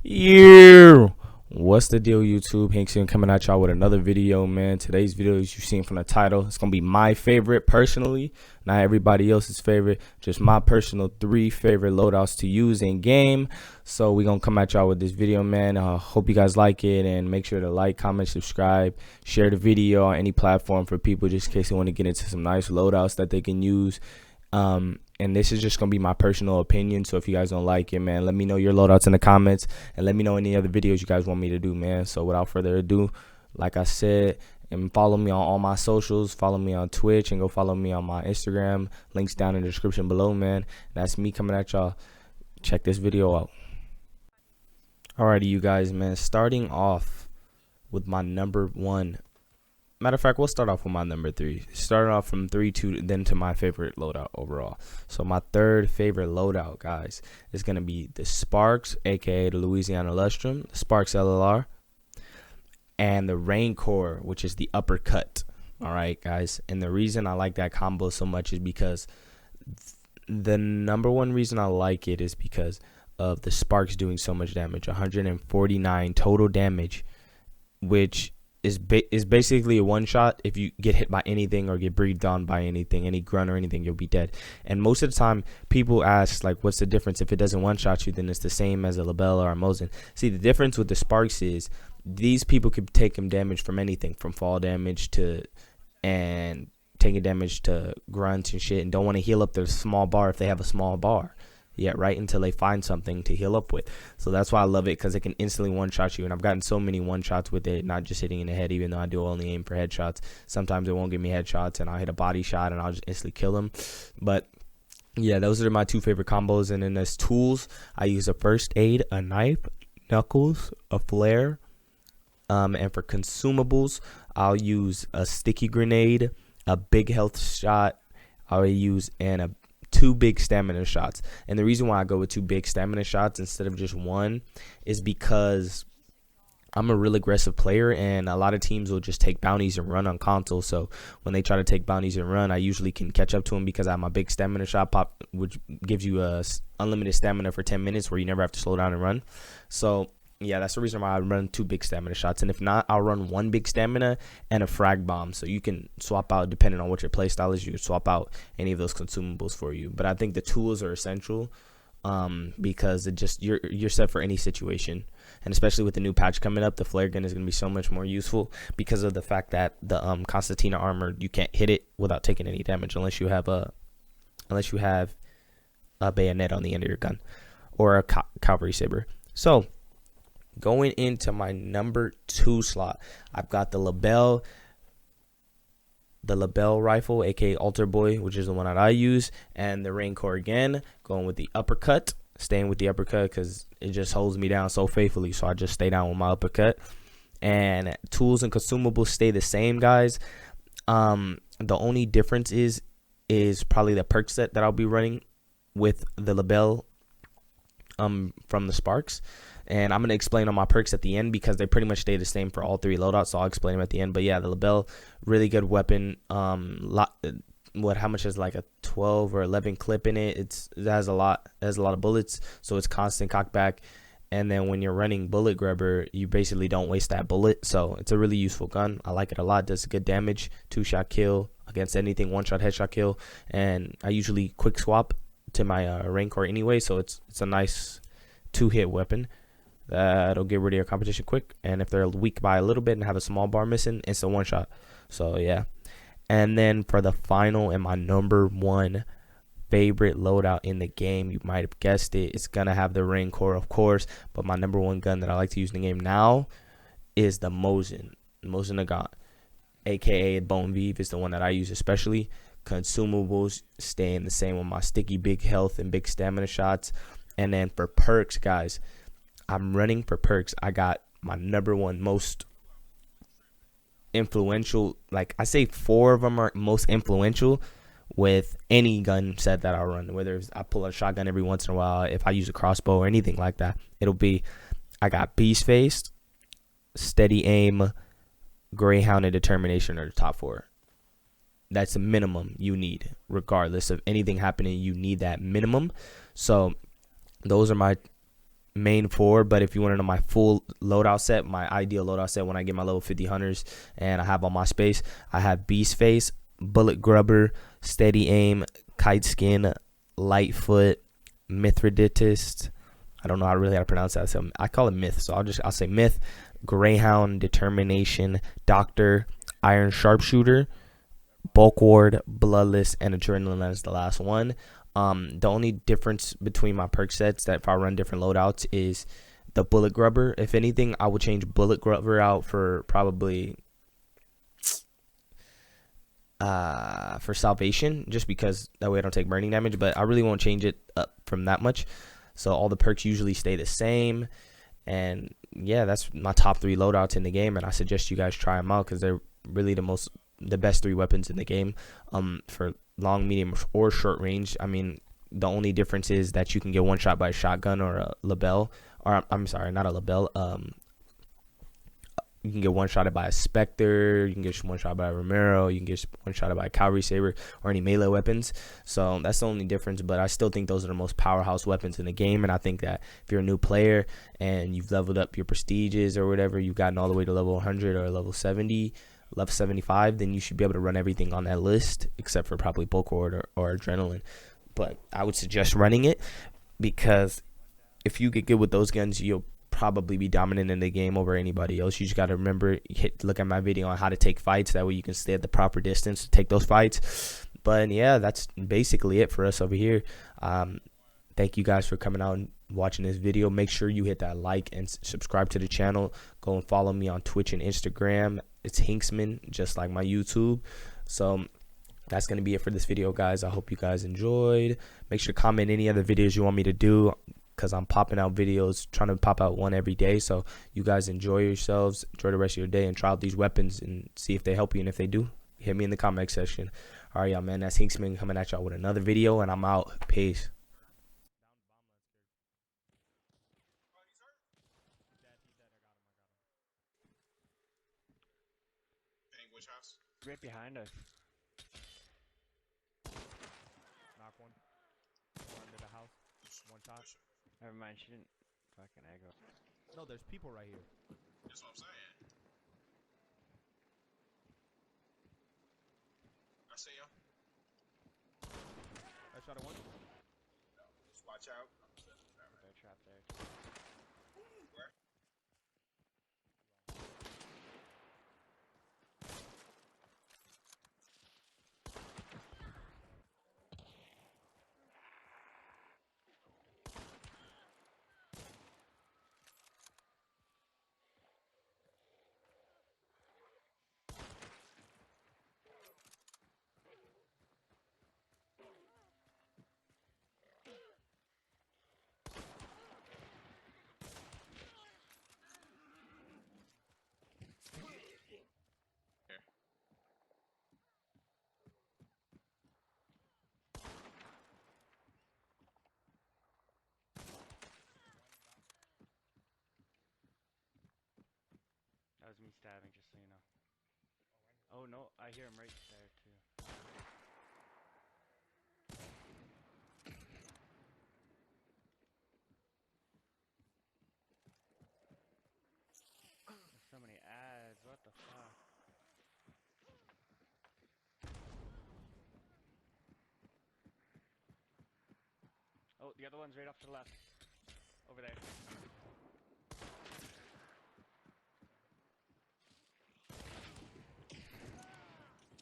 Yeah. What's the deal, YouTube? Hinkson coming at y'all with another video, man. Today's video, as you've seen from the title, it's gonna be my favorite personally, not everybody else's favorite, just my personal 3 favorite loadouts to use in game. So we're gonna come at y'all with this video, man. Hope you guys like it, and make sure to like, comment, subscribe, share the video on any platform for people just in case they want to get into some nice loadouts that they can use. And this is just gonna be my personal opinion, so if you guys don't like it, man, let me know your loadouts in the comments, and let me know any other videos you guys want me to do, man. So without further ado, like I said, and follow me on all my socials, follow me on Twitch, and go follow me on my Instagram. Links down in the description below, man. That's me coming at y'all. Check this video out. Alrighty, you guys, man, starting off with my number 1. Matter of fact, we'll start off with my number 3. Starting off from 3 to then to my favorite loadout overall. So my 3rd favorite loadout, guys, is gonna be the Sparks, aka the Louisiana Lustrum, the Sparks LLR, and the Raincore, which is the uppercut. All right, guys, and the reason I like that combo so much is because the number 1 reason I like it is because of the Sparks doing so much damage, 149 total damage, which is basically a one shot. If you get hit by anything or get breathed on by anything, any grunt or anything, you'll be dead. And most of the time people ask, like, what's the difference? If it doesn't one shot you, then it's the same as a Labelle or a Mosin. See, the difference with the Sparks is these people could take them damage from anything, from fall damage to and taking damage to grunts and shit, and don't want to heal up their small bar if they have a small bar yet, right, until they find something to heal up with. So that's why I love it, because it can instantly one-shot you, and I've gotten so many one-shots with it, not just hitting in the head, even though I do only aim for headshots. Sometimes it won't give me headshots, and I'll hit a body shot, and I'll just instantly kill them. But yeah, those are my 2 favorite combos. And then as tools, I use a first aid, a knife, knuckles, a flare, and for consumables, I'll use a sticky grenade, a big health shot, I'll use, and 2 big stamina shots. And the reason why I go with 2 big stamina shots instead of just 1 is because I'm a real aggressive player, and a lot of teams will just take bounties and run on console. So when they try to take bounties and run, I usually can catch up to them because I have my big stamina shot pop, which gives you a unlimited stamina for 10 minutes where you never have to slow down and run. So yeah, that's the reason why I run 2 big stamina shots. And if not, I'll run 1 big stamina and a frag bomb. So you can swap out, depending on what your play style is, you can swap out any of those consumables for you. But I think the tools are essential, because it just you're set for any situation. And especially with the new patch coming up, the flare gun is going to be so much more useful because of the fact that the Constantina armor, you can't hit it without taking any damage unless you have a bayonet on the end of your gun or a cavalry saber. So going into my number 2 slot, I've got the Labelle rifle, aka Altar Boy, which is the one that I use, and the Raincore again, going with the uppercut, staying with the uppercut because it just holds me down so faithfully, so I just stay down with my uppercut. And tools and consumables stay the same, guys. The only difference is probably the perk set that I'll be running with the Labelle from the Sparks. And I'm going to explain on my perks at the end because they pretty much stay the same for all 3 loadouts, so I'll explain them at the end. But yeah, the Labelle, really good weapon. How much is like a 12 or 11 clip in it? It has a lot of bullets, so it's constant cockback. And then when you're running bullet grubber, you basically don't waste that bullet, so it's a really useful gun. I like it a lot. Does good damage, 2-shot kill against anything, 1-shot headshot kill, and I usually quick swap to my Raincore anyway, so it's a nice 2-hit weapon that'll get rid of your competition quick. And if they're weak by a little bit and have a small bar missing, it's a 1-shot. So yeah. And then for the final and my number 1 favorite loadout in the game, you might have guessed it, it's gonna have the Raincore, of course, but my number 1 gun that I like to use in the game now is the Mosin Nagant, aka Bone Vive, is the one that I use especially. Consumables staying the same with my sticky big health and big stamina shots. And then for perks, guys, I'm running for perks. I got my number 1 most influential, like I say 4 of them are most influential with any gun set that I run, whether it's I pull a shotgun every once in a while, if I use a crossbow or anything like that, it'll be, I got Beast Face, Steady Aim, Greyhound, and Determination are the top 4. That's the minimum you need. Regardless of anything happening, you need that minimum. So those are my main 4, but if you want to know my full loadout set, my ideal loadout set when I get my level 50 hunters and I have all my space, I have beast face, bullet grubber, steady aim, kite skin, lightfoot, mithridatist. I don't know how to pronounce that, so I call it myth, so I'll say myth, greyhound, determination, doctor, iron sharpshooter, bulk ward, bloodless, and adrenaline as the last one. The only difference between my perk sets that if I run different loadouts is the bullet grubber. If anything, I would change bullet grubber out for probably for salvation, just because that way I don't take burning damage, but I really won't change it up from that much. So all the perks usually stay the same. And yeah, that's my top 3 loadouts in the game, and I suggest you guys try them out because they're really the best 3 weapons in the game for long, medium, or short range. I mean, the only difference is that you can get one shot by a shotgun or a label, or I'm sorry, not a label. You can get one shotted by a Spectre, you can get one shot by a Romero, you can get one shotted by a Cavalry Saber, or any melee weapons. So that's the only difference, but I still think those are the most powerhouse weapons in the game. And I think that if you're a new player and you've leveled up your prestiges or whatever, you've gotten all the way to level 100 or level 70, level 75, then you should be able to run everything on that list except for probably bulk ward or adrenaline. But I would suggest running it, because if you get good with those guns, you'll probably be dominant in the game over anybody else. You just got to remember, look at my video on how to take fights. That way you can stay at the proper distance to take those fights. But yeah, that's basically it for us over here. Thank you guys for coming out and watching this video. Make sure you hit that like and subscribe to the channel. Go and follow me on Twitch and Instagram. It's Hinksman, just like my YouTube. So that's going to be it for this video, guys. I hope you guys enjoyed. Make sure to comment any other videos you want me to do, because I'm popping out videos, trying to pop out one every day. So you guys enjoy yourselves, enjoy the rest of your day, and try out these weapons and see if they help you. And if they do, hit me in the comment section. All right, y'all, man. That's Hinksman coming at y'all with another video, and I'm out. Peace. Which house? Right behind us. Knock one. One into the house. One shot. Never mind, she didn't fucking egg up. No, there's people right here. That's what I'm saying. I see him. I shot at one. Just watch out. They're trapped there. Where? That was me stabbing, just so you know. Oh no, I hear him right there too. There's so many ads, what the fuck? Oh, the other one's right off to the left. Over there.